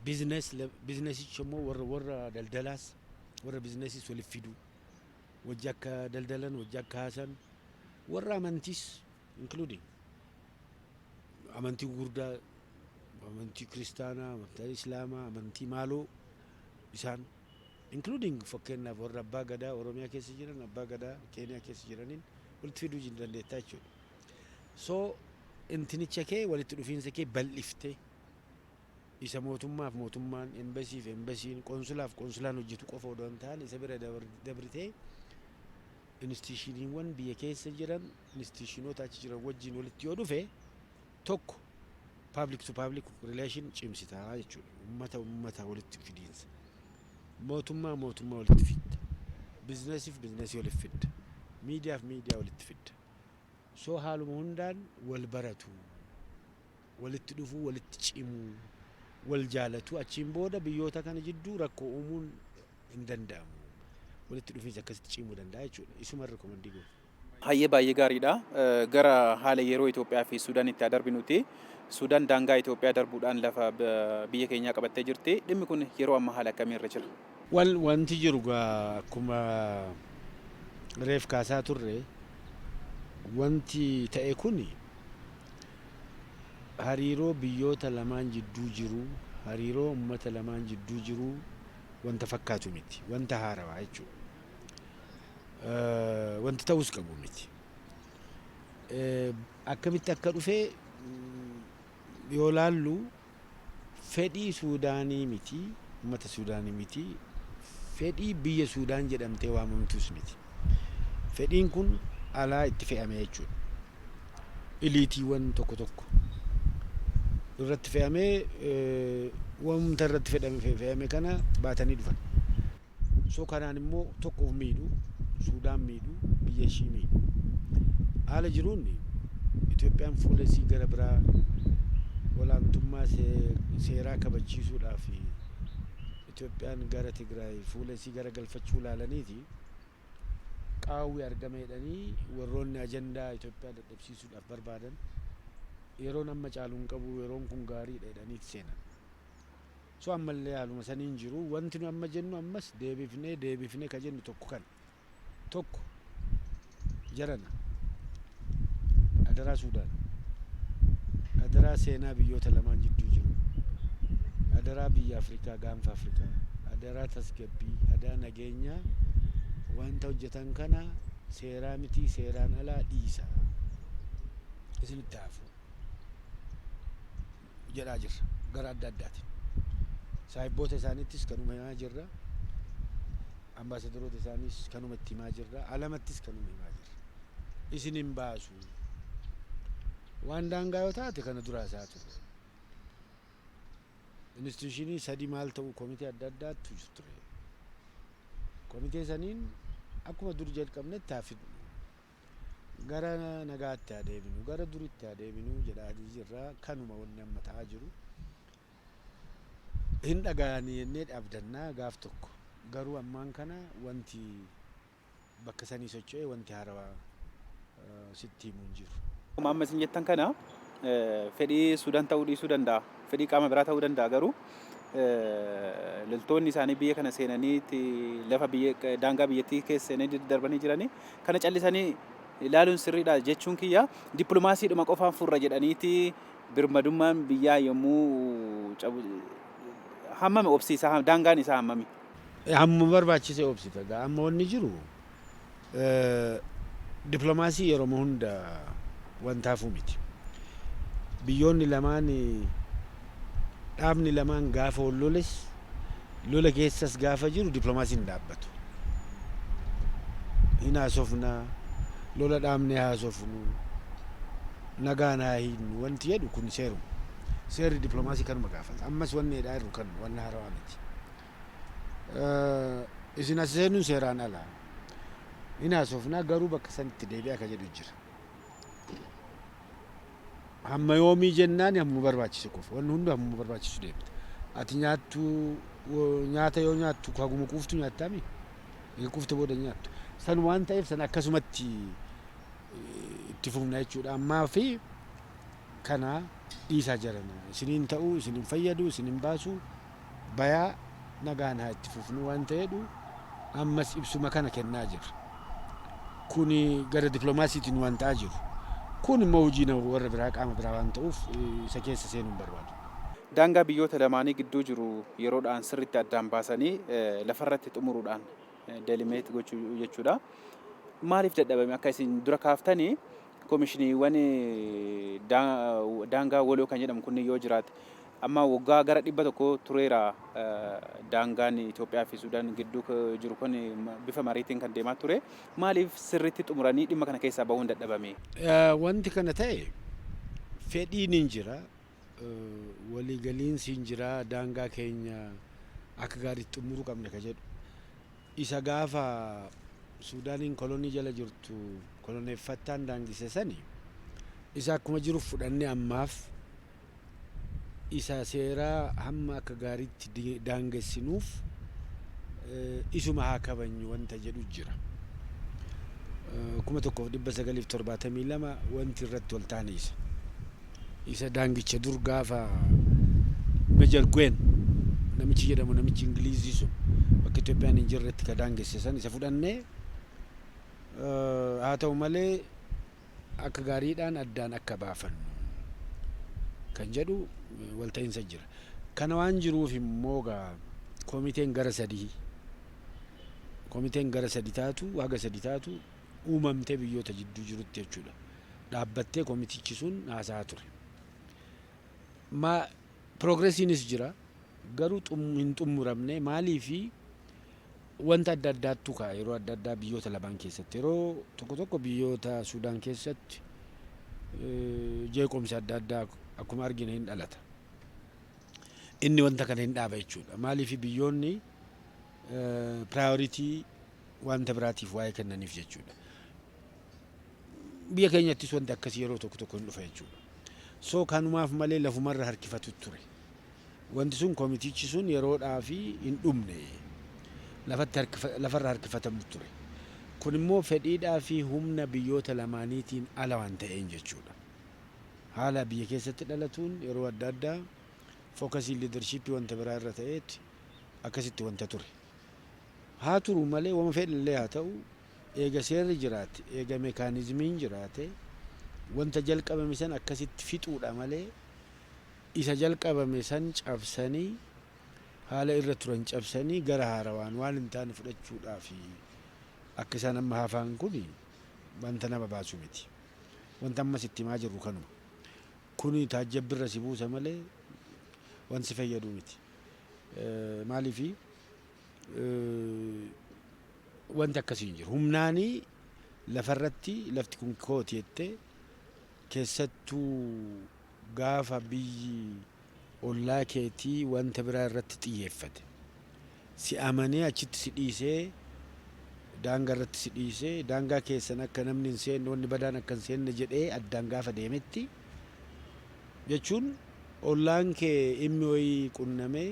Business immoo warra daldalaas warra businessis waliif fiduu. Wajji akka daldalan, wajji akka haasan, warra amantiis including amantii gurguddaa, amantii kiristaanaa, amantii islaamaa, amantii maaloo isaan including fakkeenyaaf warra abbaa gadaa Oromiyaa keessa jiran, abbaa gadaa Keeniyaa keessa jiraniin walitti fiduu dandeettaa jechuudha. So intinicha kee walitti dhufiinsa kee bal'iftee isa mootummaaf mootummaan embasiif embasiin qonsulaaf qonsulaan hojjetu qofa odoo hin taane isa bira dabritee institushiniiwwan biyya keessa jiran institushinoota achi jiran wajjin walitti yoo dhufe tokko public to public relation cimsitaa jechuudha. Uummata walitti fidiinsa. Mootummaa walitti fidda. Bizinesiif bizinesii walitti fidda. Miidiyaaf miidiyaa walitti fidda. So haaluma hundaan wal baratu, walitti dhufuu, walitti cimuu, wal jaalatu achiin booda biyyoota kana jidduu rakkoo uumuun hin danda'amu. Walitti dhufiinsa akkasitti cimuu danda'a jechuudha. Isuma rekomandii godhu. Hayyee baay'ee gaariidha. Gara haala yeroo Itoophiyaa fi Suudaan itti darbinuti. Suudaan daangaa Itoophiyaa darbuudhaan lafa biyya keenyaa qabattee jirti. Dhimmi kun yeroo ammaa haala akkamii irra jira? Wanti jiru akkuma reef kaasaa turre wanti ta'e kun hariiroo biyyoota lamaan jidduu jiru, hariiroo uummata lamaan jidduu jiru wanta fakkaatu miti, wanta haarawaa jechuudha. Wanti ta'us qabu miti. Akkamitti akka dhufe yoo laallu fedhii Suudaanii miti, uummata Suudaanii miti, fedhii biyya Suudaan jedhamtee waamamtus miti. Fedhiin kun alaa itti fe'ame jechuudha. Iliitiiwwan tokko tokko irratti fe'amee wanta irratti fe'ame kana baatanii dhufan. So kanaan immoo tokkoof miidhu, Suudaan miidhu, biyya ishii miidhu. Haala jiruun Itoophiyaan fuula isii gara biraa olaantummaa seeraa kabachiisuudhaaf Itoophiyaan gara Tigraay fuula isii gara galfachuu ilaalaniiti qaawwi argameedhanii warroonni ajandaa Itoophiyaa dadhabsiisuudhaaf barbaadan yeroon amma caaluun qabu yeroon kun gaariidha jedhaniiti seenan. So ammallee haaluma saniin jiru wanti nu amma jennu ammas deebifnee ka jennu tokko jarana adaraa Suudaan, adaraa seenaa biyyoota lamaan jidduu jiru, adaraa biyya Afrikaa gaanfa Afrikaa, adaraa tasgabbii, adaraa nageenyaa wanta hojjetan kana seeraa miti seeraan alaa dhiisa isinitti hafu jedhaa jirra gara adda addaatiin. Saayibboota isaaniittis kanuma himaa jirra, ambaasaadaroota isaaniis kanuma itti himaa jirra, alamattis kanuma himaa jirra. Isin hin baasu waan daangaa yoo taate kana duraa isaa ture. Instituushinii sadii maal ta'u komitee adda addaatu ture. Komitee saniin akkuma dur jalqabnetti haafidhu gara nagaatti adeeminu gara duritti adeeminu jedhaa jirra. Kanuma wanni amma ta'aa jiru hin dhaga'anii jennee dhaabdannaa gaaf tokko garuu ammaan kana wanti bakka sanii socho'ee wanti haarawaa sitti himu hin jiru. Amma isin jettan kana fedhii Suudaan ta'uu dhiisuu danda'a, fedhii qaama biraa ta'uu danda'a garuu loltoonni isaanii biyya kana seenaniiti lafa daangaa biyyattii keessa seenanii darbanii jiranii kana callisanii ilaaluun sirriidha jechuun kiyya dippiloomaasiidhuma qofaan furra jedhaniiti birmadummaan biyyaa yommuu hammame obsiisa daangaan isaa hammami? Hamma barbaachise obsita gaa amma wanni jiru dippiloomaasii yeroo hunda wantaafuu miti. Biyyoonni lamaan dhaabni lamaan gaafa walloles lola keessas gaafa jiru dippiloomaasiin dhaabbatu. Hin haasofnaa lola dhaabnee haasofnu nagaan haa hiinnu wanti jedhu kun seeruma. Seerri dippiloomaasii kanuma gaafata. Ammas wanni jedhaa jiru kan wanna haarawaa miti. Isin as seenuun seeraan alaa. Hin haasofnaa garuu bakka sanitti deebi'aa ka jedhu jira. Hamma yoomii jennaan hamma barbaachisu qofa. Wanni hundi hamma barbaachisu deemta. Ati nyaata yoo nyaattu haguma quuftu nyaattaami? Quufte booda nyaattu. San waan ta'eef san akkasumatti itti fufna jechuudha. Ammaa fi kana dhiisaa jirana. Isiniin ta'uu, isiniin fayyadu, isiniin baasu bayaa nagaan haa itti fufnu waan ta'edhu ammas ibsuma kana kennaa jirra. Kuni gara dippiloomaasiitiin waan ta'aa jiru. Kun immoo hojii warra biraa qaama biraa waan ta'uuf isa keessa seenuu hin barbaadu. Daangaa biyyoota lamaanii gidduu jiru yeroodhaan sirriitti addaan baasanii lafarratti xumuruudhaan deelimeet gochuu jechuudha. Maaliif dadhabame akka isin dura kaaftanii koomishiniiwwan daangaa waloo kan jedhamu kun yoo jiraate amma waggaa gara 100 tureera daangaan Itoophiyaa fi Sudaan gidduu jiru kun bifa mariitiin kan deemaa ture. Maaliif sirriitti xumuranii dhimma kana keessaa bahuun dadhabame? Wanti kana ta'e fedhiin hin jira, waliigaliinsi hin jira, daangaa keenya akka gaariitti xumuruu qabna ka jedhu. Isa gaafa Sudaaniin kolonii jala jirtu koloneeffattaan daangise sani isa akkuma jiru fudhannee ammaaf isa seeraa hamma akka gaariitti daangessinuuf isuma haa kabajnu wanta jedhu jira. 1972 wanti irratti wal taane isa daangicha dur gaafa Major Gwen namichi jedhamu namichi Ingilizii sun bakka Itoophiyaan hin jirretti ka daangesse san isa fudhannee haa ta'u malee akka gaariidhaan addaan akka baafannu kan jedhu walta'iinsa jira. Kana waan jiruuf immoo komiteen gara sadii taatu haga sadii taatu uumamtee biyyoota jidduu jirutti jechuudha. Dhaabbattee komitichi sun haasaa ture. Progressiinis jira garuu hin xumuramne maaliifi wanta adda addaattu ka'a yeroo adda addaa biyyoota lamaan keessatti yeroo tokko biyyoota Sudaan keessatti jeequmsi adda addaa akkuma argine hin dhalata. Inni wanta kana hin dhaaba jechuudha. Maaliif biyyoonni priority wanta biraatiif waa'ee kennaniif jechuudha. Biyya keenyattis wanti akkasii yeroo tokko hin dhufa jechuudha. So kanumaaf malee lafumarra harkifatu ture. Wanti sun komitichi sun yeroodhaa fi hin dhumne lafarra harkifatamu ture. Kun immoo fedhiidhaa fi humna biyyoota lamaaniitiin ala waan ta'een jechuudha. Haala biyya keessatti dhalatuun yeroo adda addaa fookasii liidarshiippii wanta biraa irra ta'eeti akkasitti wanta ture. Haa turu malee wama fedhillee haa ta'u eega seerri jiraate eega meekaanizmiin jiraate wanta jalqabame san akkasitti fixuudha malee isa jalqabame san cabsanii haala irra turan cabsanii gara haarawaan waan hin taane fudhachuudhaaf akka isaan amma hafaan kun wanta nama baasu miti. Wanta ammas itti himaa jirru kanuma. Kuni taajjabbirra si buusa malee wanti fayyadu miti. Maaliifi wanti akkasii hin jiru. Humnaanii lafarratti lafti kun kooti jettee keessattuu gaafa biyyi ollaa keetii wanta biraa irratti xiyyeeffate si amanee achitti si dhiisee daangaa irratti si dhiisee daangaa keessan akka namni hin seenne wanni badaan akka hin seenne jedhee addaan gaafa deemetti jechuun ollaan kee dhimmi wayii qunnamee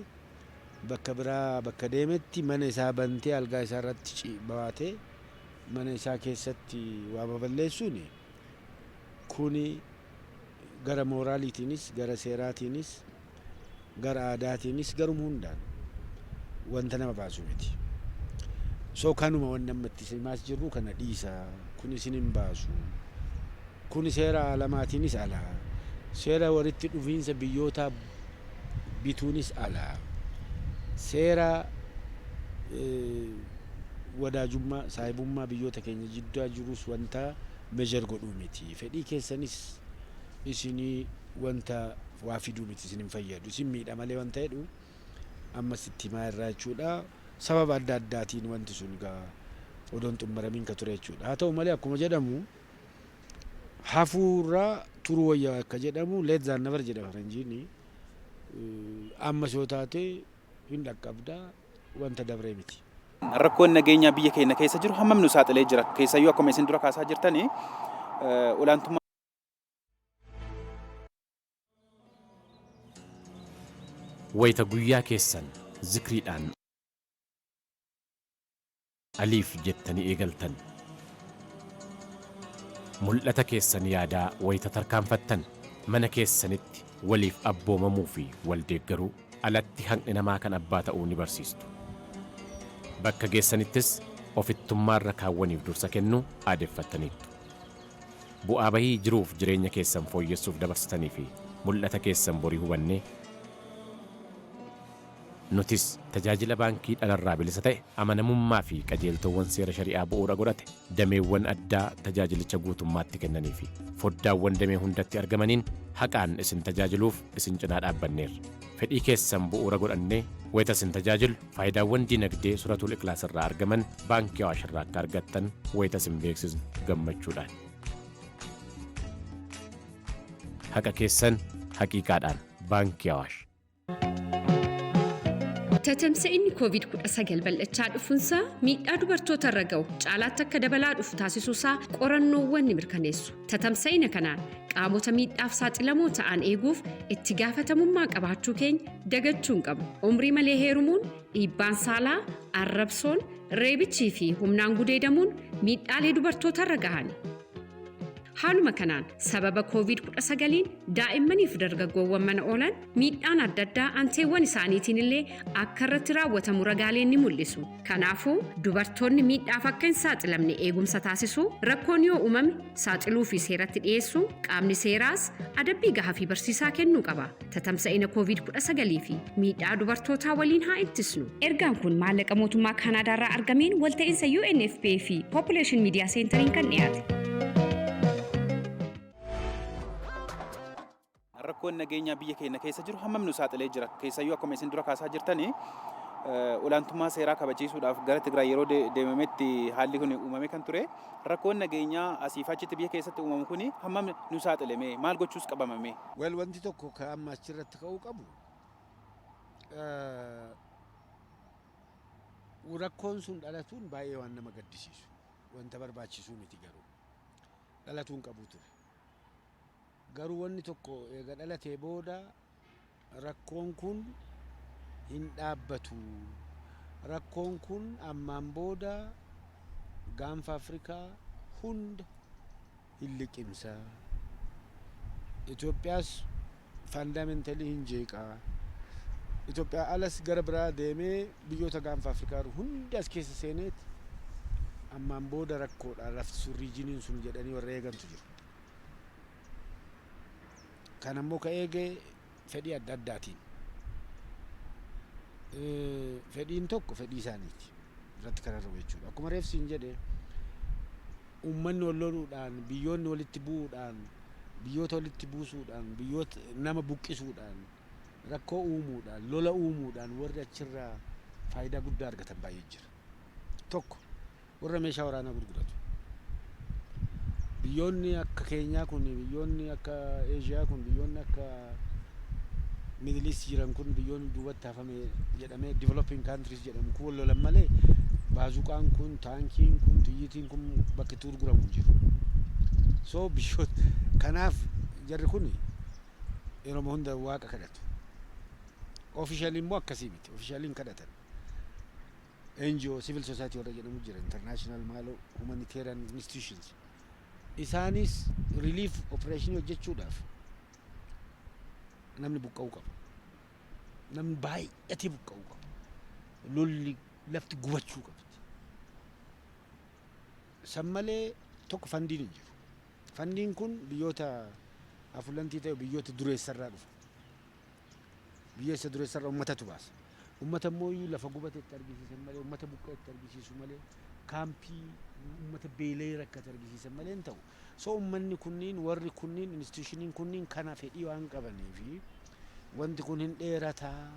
bakka biraa bakka deemetti mana isaa bantee algaa isaa irratti baatee mana isaa keessatti waa baballeessuun kuni gara mooraaliitiinis gara seeraatiinis gara aadaatiinis garuma hundaan wanta nama baasu miti. So kanuma waan namatti simaas jirru kana dhiisa kun isin hin baasu kun seera alamaatiinis ala seera walitti dhufiinsa biyyoota bituunis ala seera wadaajummaa saahibummaa biyyoota keenya jidduu jirus wanta meeshaa godhuu miti. Fedhii keessanis isinii wanta waa fiduu miti isin hin fayyadu isin miidha malee wanta jedhu ammas itti himaa irraa jechuudha. Sababa adda addaatiin wanti sun odoon xumuramiin ka ture jechuudha. Haa ta'u malee akkuma jedhamu hafuurraa turuu wayyaa akka jedhamu let that never jedhama faranjiin ammas yoo taate hin dhaqqabdaa wanta dabree miti. Rakkoon nageenyaa biyya keenya keessa jiru hammam nu saaxilee jira keessayyuu akkuma isin dura kaasaa jirtanii olaantummaa wayita guyyaa keessan zikriidhaan aliif jettanii eegaltan mul'ata keessan yaadaa wayita tarkaanfattan mana keessanitti waliif abboomamuu fi wal deeggaruu alatti hanqi namaa kan abbaa ta'uu ni barsiistu. Bakka geessanittis ofittummaarra kaawwaniif dursa kennuu aadeffattaniittu. Bu'aa bahii jiruuf jireenya keessan fooyyessuuf dabarsitanii fi mul'ata keessan borii hubannee Nutis tajaajila baankii dhalarraa bilisa ta'e amanamummaa fi qajeeltowwan seera shari'aa bu'uura godhate dameewwan addaa tajaajilicha guutummaatti kennanii fi foddaawwan damee hundatti argamaniin haqaan isin tajaajiluuf isin cinaa dhaabbanneerra. Fedhii keessan bu'uura godhannee wayita isin tajaajilu faayidaawwan dinagdee suratul iklaas irraa argaman baankii Awaash irraa akka argattan wayita isin beeksisnu gammachuudhaan. Haqa keessan haqiiqaadhaan baankii Awaash. Tatamsa'inni COVID-19 bal'achaa dhufuunsaa miidhaa dubartoota irra ga'u caalaatti akka dabalaa dhufu taasisuusaa qorannoowwan ni mirkaneessu. Tatamsa'ina kanaan qaamota miidhaaf saaxilamoo ta'an eeguuf itti gaafatamummaa qabaachuu keenya dagachuu hin qabnu. Umrii malee heerumuun, dhiibbaan saalaa, arrabsoon, reebichii fi humnaan gudeedamuun miidhaalee dubartoota irra gahani. Haaluma kanaan sababa COVID-19 daa'immanii fi dargaggoowwan mana oolan miidhaan adda addaa anteewwan isaaniitiin illee akka irratti raawwatamu ragaaleen ni mul'isu. Kanaafuu dubartoonni miidhaaf akka hin saaxilamne eegumsa taasisuu, rakkoon yoo uumame saaxiluu fi seeratti dhiyeessuu, qaamni seeraas adabbii gahaa fi barsiisaa kennuu qaba. Tatamsa'ina COVID-19 fi miidhaa dubartootaa waliin haa ittisnu. Ergaan kun maallaqa mootummaa Kaanaadaarraa argameen walta'iinsa UNFPA fi Population Media Centeriin kan dhiyaate. Rakkoon nageenyaa biyya keenya keessa jiru hammam nu saaxilee jira. Keessayyuu akkuma isin dura kaasaa jirtanii olaantummaa seeraa kabachiisuudhaaf gara Tigraay yeroo deemametti haalli kun uumame kan ture. Rakkoon nageenyaa asiif achitti biyya keessatti uumamu kun hammam nu saaxilame maal gochuus qabamame. Wanti tokko kan amma achirratti ka'uu qabu rakkoon sun dhalatuun baay'ee waan nama gaddisiisu. Wanta barbaachisuu miti garuu dhalatuun qabu ture. Garuu wanni tokko eega dhalatee booda rakkoon kun hin dhaabbatu. Rakkoon kun ammaan booda gaanfa Afrikaa hunda hin liqimsa. Itoophiyaas fundamentally hin jeeqaa. Itoophiyaa alas gara biraa deemee biyyoota gaanfa Afrikaa hunda as keessa seeneeti ammaan booda rakkoodhaan lafti sun riijiniin sun jedhanii warra eegantu jiru. Kan ammoo ka eege fedhii adda addaatiin. Fedhiin tokko fedhii isaaniiti irratti kan argamu jechuudha. Akkuma reefsiin jedhe uummanni wal loluudhaan, biyyoonni walitti bu'uudhaan, biyyoota walitti buusuudhaan, biyyoota nama buqqisuudhaan, rakkoo uumuudhaan, lola uumuudhaan warri achirraa faayidaa guddaa argatan baay'ee jira. Tokko warra meeshaa waraanaa gurguratu. Biyyoonni akka Keenyaa kun, biyyoonni akka Eeshiyaa kun, biyyoonni akka Middle East jiran kun, biyyoonni duubatti hafame jedhamee developing countries jedhamu kun wal lolan malee baazuqaan kun, taankiin kun, xiyyitiin kun bakka itti gurguramu hin jiru. So biyyoota kanaaf jarri kun yeroo hunda waaqa kadhatu. Officially immoo akkasii miti. Officially hin kadhatan. NGO, civil society warra jedhamu jira, international maalo humanitarian institutions. Isaanis relief operation hojjechuudhaaf namni buqqa'uu qaba. Namni baay'atee buqqa'uu qaba. Lolli lafti gubachuu qabdi. San malee tokko fandiin hin jiru. Fandiin kun biyyoota afulantii ta'e biyyoota dureessarraa dhufa. Biyyoota dureessarraa uummatatu baasa. Uummata immoo lafa gubateetti argisiisan malee, uummata buqqa'eetti argisiisu malee, kaampii uummata beelee rakkate argisiisan malee hin ta'u. So uummanni kunniin, warri kunniin, institushiniin kunniin kana fedhii waan qabaniifi wanti kun hin dheerataa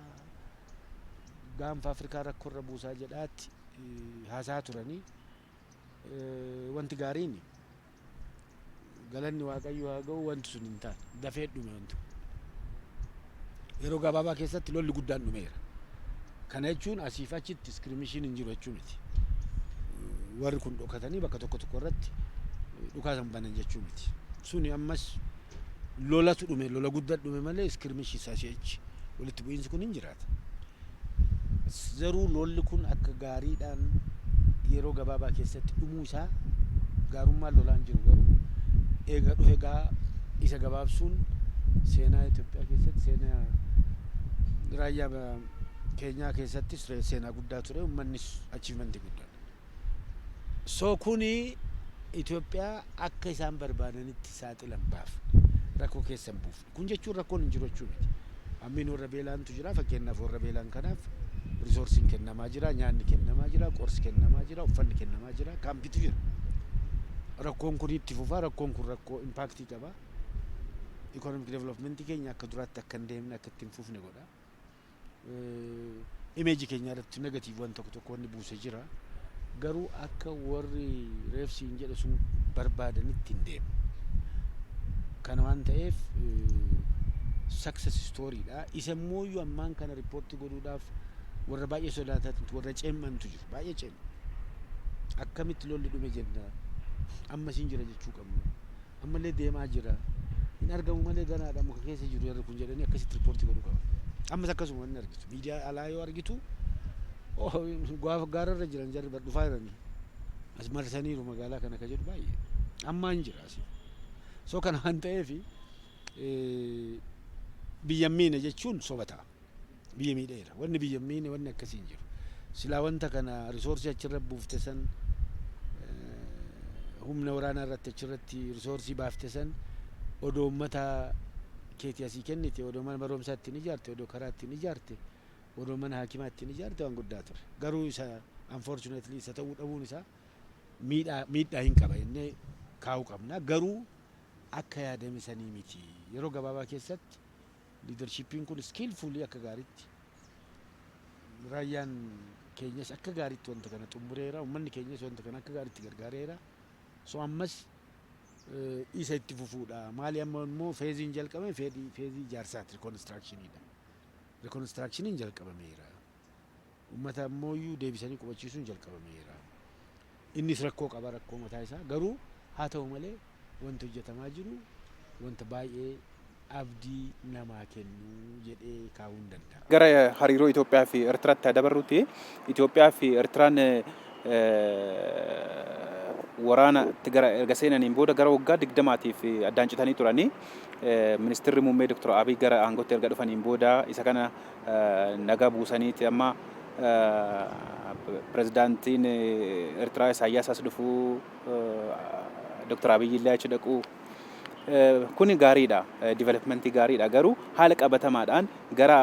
gaanfa Afrikaa rakkoorra buusaa jedhaatti haasaa turanii wanti gaariin galanni Waaqayyo haa ga'u wanti sun hin taane dafee dhume wanti yeroo gabaabaa keessatti lolli guddaan dhumeera. Kana jechuun asiif achitti skirmishiin hin jiru jechuu miti. Warri kun dhokatanii bakka tokko tokko irratti dhukaasan banan jechuu miti. Suni ammas lolatu dhume, lola guddaa dhume malee skirmishii isaasii walitti bu'iinsi kun hin jiraata. Zaruu lolli kun akka gaariidhaan yeroo gabaabaa keessatti dhumuu isaa gaarummaan lolaan jiru garuu eega dhufe gaa isa gabaabsuun seenaa Itoophiyaa keessatti seenaa raayyaa Keenyaa keessattis seenaa guddaa ture, uummannis achievement guddaa. So kuni Itoophiyaa akka isaan barbaadanitti saaxilan baaf rakkoo keessan buuf. Kun jechuun rakkoon hin jiru jechuudha. Ammiin warra beelaantu jira, fakkeenyaaf warra beelaan kanaaf risoorsiin kennamaa jira, nyaanni kennamaa jira, qorsi kennamaa jira, uffanni kennamaa jira, kaampitu jira. Rakkoon kun itti fufaa, rakkoon kun rakkoo impaaktii qaba. Economic development keenya akka duraatti akka hin deemne akka ittiin fufne godha. Imeeji keenya irratti negatiiwwan tokko tokko wanni buuse jira. Garuu akka warri reefsiin jedhe sun barbaadanitti hin deemu. Kana waan ta'eef success story dha. Isa immoo ammaan kana riippoortii godhuudhaaf warra baay'ee sodaatatu warra ceemantu jiru. Baay'ee ceema. Akkamitti lolli dhume jenna. Amma siin jira jechuu qabna. Ammallee deemaa jira. Hin argamu malee ganaadha muka keessa jiru yarri kun jedhanii akkasitti riippoortii godhuu qaba. Ammas akkasuma wanni argitu. Miidiyaa alaa yoo argitu gaararra jiran jarri dhufaa jiranii. As marsaniiru magaalaa kana ka jedhu baay'ee. Ammaan jira asii. So kana waan ta'eef biyya miine jechuun soba ta'a. Biyya miidheera. Wanni biyya miine wanni akkasiin jiru. Silaa wanta kana risoorsii achirra buufte san humna waraanaa irratti achirratti risoorsii baafte san odoo uummata keetii asii kennite, odoo mana barumsaa ittiin ijaarte, odoo karaa ittiin ijaarte, odoo mana haakimaa ittiin ijaarte waan guddaa ture. Garuu isa unfortunately isa ta'uu dhabuun isaa miidhaa hin qaba jennee kaa'uu qabna. Garuu akka yaadame sanii miti. Yeroo gabaabaa keessatti leadershipiin kun skillfully akka gaariitti raayyaan keenyas akka gaariitti wanta kana xumureera, uummanni keenyas wanta kana akka gaariitti gargaareera. So ammas isa itti fufuudha. Maali amma immoo feeziin jalqabame feezii ijaarsaati, reconstructionidha. Reconstructioniin jalqabameera. Uummata ammoo deebisanii qubachiisuun jalqabameera. Innis rakkoo qaba, rakkoo mataa isaa. Garuu haa ta'u malee wanti hojjetamaa jiru wanta baay'ee abdii namaa kennu jedhee kaa'uu danda'a. Gara hariiroo Itoophiyaa fi Eertiraatti dabarruuti. Itoophiyaa fi Eertiraan waraana gara erga seenaniin booda gara waggaa 20tiif addaan citanii turanii ministeerri muummee Dr. Abiy gara aangootti erga dhufaniin booda isa kana nagaa buusaniiti amma pirezidaantiin Eertiraa Isaayyaas as dhufuu Dr. Abiy illee achi dhaquu kuni gaariidha, developmentii gaariidha. Garuu haala qabatamaadhaan gara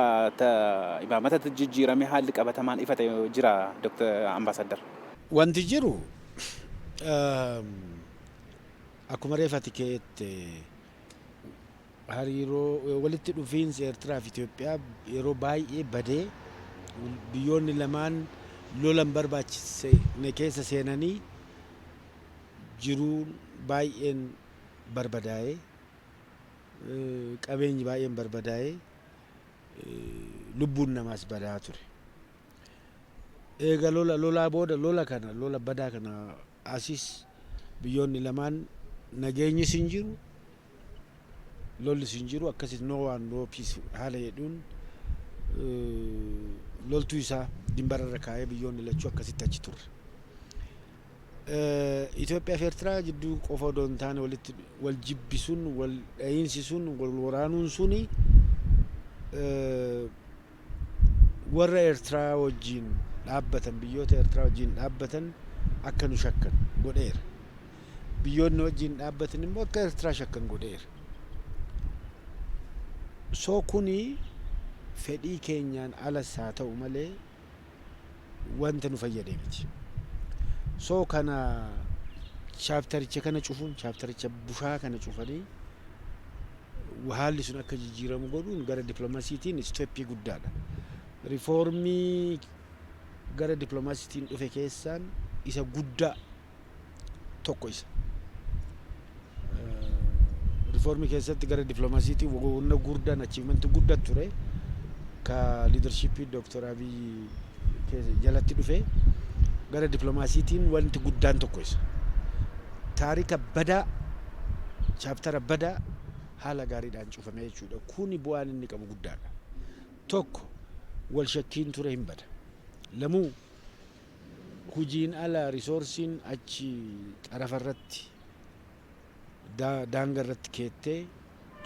imaamata jijjiirame haalli qabatamaan ifa ta'e jira Dr. Ambaasaddar. Wanti jiru akkuma reefati keette hariiroo walitti dhufiinsa Eertiraa fi Itoophiyaa yeroo baay'ee badee biyyoonni lamaan lolan barbaachise keessa seenanii jiruun baay'een barbadaa'ee qabeenyi baay'een barbadaa'ee lubbuun namaas badaa ture. Eega lolaa booda lola badaa kana asis biyyoonni lamaan nageenyi sin jiru, lolli sin jiru, akkasit no peace haala jedhuun loltuu isaa dimbararra kaa'ee biyyoonni lachuu akkasitti achi turre. Itoophiyaa fi Eertiraa jidduu qofa odoo hin taane walitti wal jibbisuun, wal dha'iinsisuun, wal waraanuun suni warra Eertiraa wajjin dhaabbatan, biyyoota Eertiraa wajjin dhaabbatan akka nu shakkan godheera. Biyyoonni wajjin dhaabbatan immoo akka Eertiraa shakkan godheera. So kuni fedhii keenyaan alas haa ta'u malee wanta nu fayyadee miti. So kana chaaptaricha kana cufuun, chaaptaricha bushaa kana cufanii haalli sun akka jijjiiramu godhuun gara diplomasiitiin isteeppii guddaadha. Rifoormii gara diplomasiitiin dhufe keessaan isa guddaa tokko isa. Rifoormii keessatti gara diplomasiitiin waggoonna guddaan achievementi guddaa ture ka leadershipii Dr. Abiy jalatti dhufe gara diplomasiitiin wanti guddaan tokko isa. Taarika badaa, chaaptara badaa haala gaariidhaan cufame jechuudha. Kuni bu'aan inni qabu guddaadha. Tokko wal shakkiin ture hin bada. Lamuu hujiin ala risoorsiin achi xarafarratti daanga irratti keettee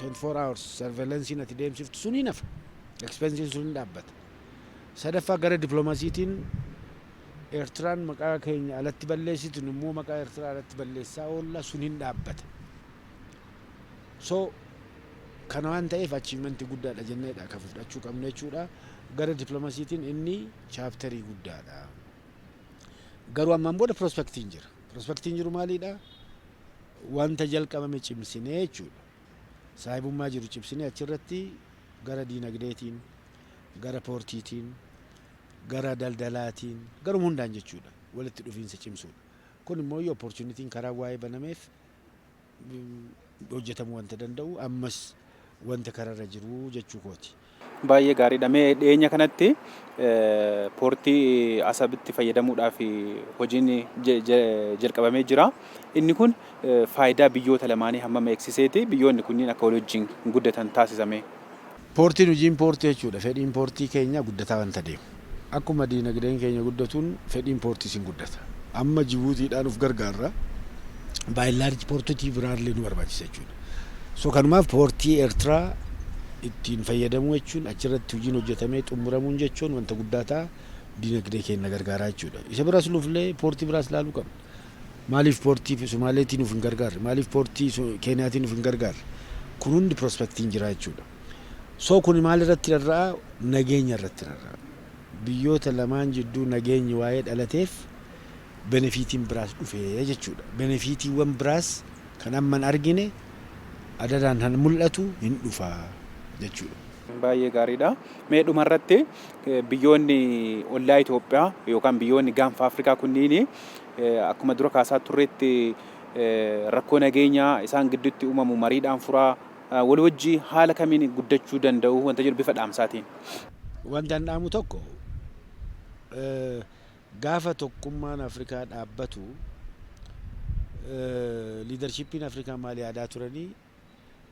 24 hours surveillancein ati deemsiftu sun hin hafa. Expensiin sun hin dhaabbata. Sadaffaa gara diplomasiitiin Eertiraan maqaa keenya alatti balleessitu immoo maqaa Eertiraa alatti balleessaa oolla sun hin dhaabbata. So kana waan ta'eef achiimantii guddaadha jenneedha kan fudhachuu qabnu jechuudha. Gara dippiloomaasiitiin inni chaaptarii guddaadha. Garuu ammaan booda prospektiin jira. Prospektiin jiru maalidha? Wanta jalqabame cimsinee jechuudha. Saahibummaa jiru cimsinee achirratti gara diinagdeetiin, gara poortiitiin, gara daldalaatiin, garuma hundaan jechuudha. Walitti dhufiinsa cimsuudha. Kun immoo opportunitiin karaa waa'ee banameef hojjetamuu wanta danda'u ammas wanta karaarra jiru jechuu kooti. Baay'ee gaariidha. Mee dhiyeenya kanatti poortii Asabitti fayyadamuudhaaf hojiin jalqabamee jira. Inni kun faayidaa biyyoota lamaanii hammam eegsiseeti biyyoonni kunniin akka wal wajjin guddatan taasisame. Poortiin hojiin poortii jechuudha. Fedhiin poortii keenya guddataa wanta deemu. Akkuma diinagdeen keenya guddatuun fedhiin poortiis hin guddata. Amma Jibuutiidhaan of gargaarra. Baay'inaan poortii biraallee nu barbaachisa jechuudha. So kanumaaf poortii Eertiraa ittiin fayyadamuu jechuun achirratti hojiin hojjetamee xumuramuun jechuun wanta guddaa ta'a diinagdee keenya gargaaraa jechuudha. Isa biraas nuufillee poortii biraas ilaaluu qabna. Maaliif poortii Somaaleetiin nuuf hin gargaarre? Maaliif poortii Keeniyaatiin nuuf hin gargaarre? Kun hundi prospektiin jira jechuudha. So kun maal irratti rarra'a? Nageenya irratti rarra'a. Biyyoota lamaan jidduu nageenyi waa'ee dhalateef benefiitiin biraas dhufee jechuudha. Benefiitiiwwan biraas kan amman argine adadaan kan mul'atu hin dhufaa jechuudha. Baay'ee gaariidha. Mee dhumarratti biyyoonni ollaa Itoophiyaa yookaan biyyoonni gaanfa Afrikaa kunniin akkuma dura kaasaa turreetti rakkoo nageenyaa isaan gidduutti uumamu mariidhaan furaa wal wajjii haala kamiin guddachuu danda'u wanta jiru bifa dhaamsaatiin. Wanta hin dhaamu tokko gaafa tokkummaan Afrikaa dhaabbatu liidarshiippiin Afrikaa maal yaadaa turanii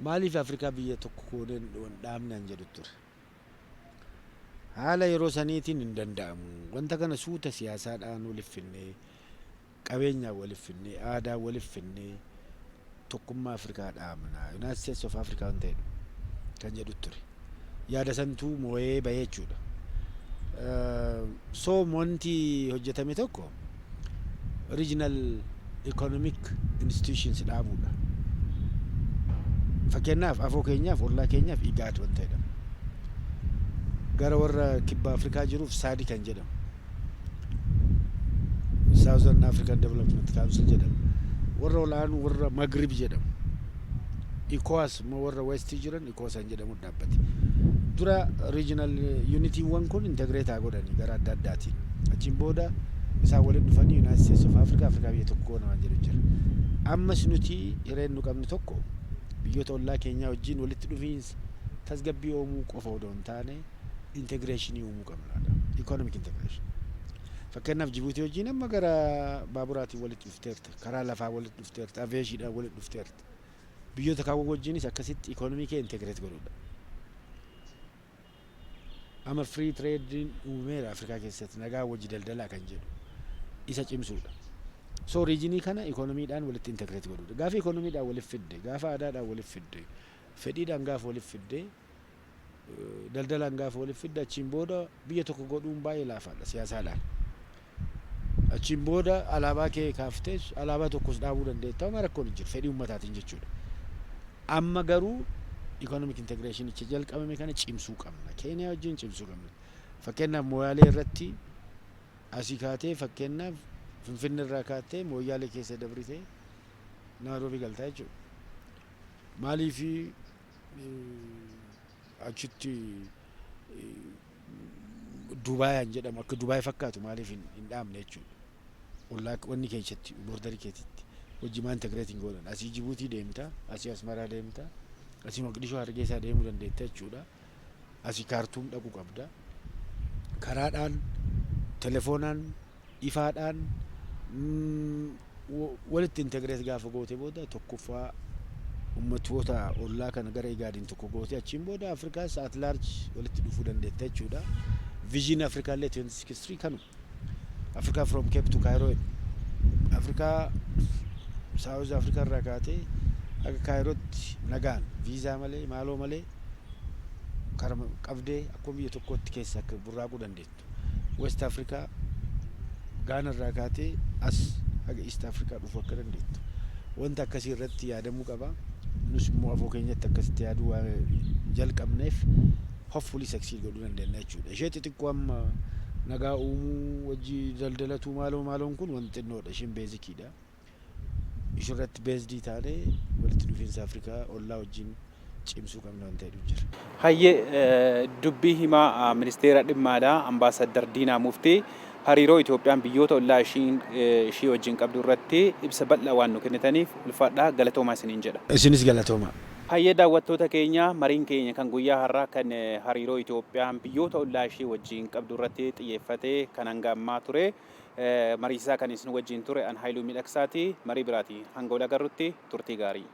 maaliif Afrikaa biyya tokko kooneen dhaabnaan jedhu ture. Haala yeroo saniitiin hin danda'amu. Wanta kana suuta siyaasaadhaan waliif finnee, qabeenyaa waliif finnee, aadaa waliif finnee tokkummaa Afrikaa dhaabnaa. United States of Africa waan ta'edha kan jedhu ture. Yaada santuu moo'ee bahee jechuudha. So wanti hojjetame tokko regional economic institutions dhaabuudha. Fakkeenyaaf afoo keenyaaf ollaa keenyaaf IGAD wanta jedhamu. Gara warra kibba Afrikaa jiruuf SADC kan jedhamu. Southern African Development Council jedhamu. Warra olaanuu warra Maghrib jedhamu. ECOWAS warra West jiran ECOWAS kan jedhamu dhaabbate. Dura regional unity wan kun integrate godhanii gara adda addaatiin. Achiin booda isaan waliin dhufanii United States of Africa Afrikaa biyya tokko waan jedhu jira. Ammas nuti hireen nu qabnu tokko biyyoota ollaa keenyaa wajjin walitti dhufiinsa tasgabbii uumuu qofa odoo hin taane integreeshinii uumuu qabnaadha. Economic integration. Fakkeenyaaf Jibuutii wajjin amma gara baaburaatiin walitti dhufteerta, karaa lafaa walitti dhufteerta, aviyeeshiidhaan walitti dhufteerta. Biyyoota kaawwan wajjinis akkasitti economii kee integrate godhuudha. Amma free trade uumeera Afrikaa keessatti nagaa wajji daldalaa kan jedhu isa cimsuudha. So regionii kana economiidhaan walitti integrate godhuudha. Gaafa economiidhaan waliif fidde, gaafa aadaadhaan waliif fidde, fedhiidhaan gaafa waliif fidde, daldalaan gaafa waliif fidde achiin booda biyya tokko godhuun baay'ee laafaadha siyaasaadhaan. Achiin booda alaabaa kee kaaftee alaabaa tokkos dhaabuu dandeetta. Amma rakkoon hin jiru fedhii uummataatiin jechuudha. Amma garuu economic integration ichi jalqabame kana cimsuu qabna. Keeniyaa wajjin cimsuu qabna. Fakkeenyaaf Mooyaalee irratti asii kaatee fakkeenyaaf Finfinnee irraa kaatee Mooyaalee keessa dabritee Naayiroobii galtaa jechuudha. Maaliif achitti Dubaayaan jedhamu akka Dubaay fakkaatu maaliif hin dhaabne jechuudha. Ollaa wanni keessatti boordarii keessatti hojii maan integrating godhan asii Jibuutii deemta, asii Asmaraa deemta, asii Moqdishoo Hargeysaa deemuu dandeetta jechuudha. Asii Kaartuum dhaquu qabda. Karaadhaan, telefoonaan, ifaadhaan walitti integrate gaafa goote booda tokkoffaa ummatoota ollaa kana gara IGADiin tokko goote achiin booda Afrikaas at large walitti dhufuu dandeetta jechuudha. Vision Africa illee 2063 kanu. Africa from Cape to Cairo. Africa South Africa irraa kaatee akka Cairootti nagaan viizaa malee maaloo malee karama qabdee akkuma biyya tokkotti keessa akka burraaquu dandeettu. West Africa Ghana irraa kaatee as haga East Africa dhufuu akka dandeettu. Wanta akkasii irratti yaadamuu qaba. nus immoo afoo keenyatti akkasitti yaaduu jalqabneef hopefully succeed godhuu dandeenya jechuudha. Ishee xixiqqoo amma nagaa uumuu wajjii daldalatu maaloon kun wanti xinnoodha. Isheen beezikiidha. Ishirratti beezdii taanee walitti dhufiinsa Afrikaa ollaa wajjin cimsuu qabna waan ta'eef jira. Hayyee dubbii himaa ministeera dhimmaadhaa ambaasaddar Diinaa Muftii hariiroo Itoophiyaan biyyoota ollaa ishee wajjiin qabdu irratti ibsa bal'aa waan nu kennitaniif ulfaadhaa galatoomaa isiniin jedha. Isinis galatoomaa. Hayyee daawwattoota keenya mariin keenya kan guyyaa har'aa kan hariiroo Itoophiyaan biyyoota ollaa ishee wajjiin qabdu irratti xiyyeeffatee kan hanga ammaa ture. Mariisaa kan isin wajjiin ture an Haayiluu Miidhagsaati. Marii biraati hanga wal agarrutti turtii gaarii.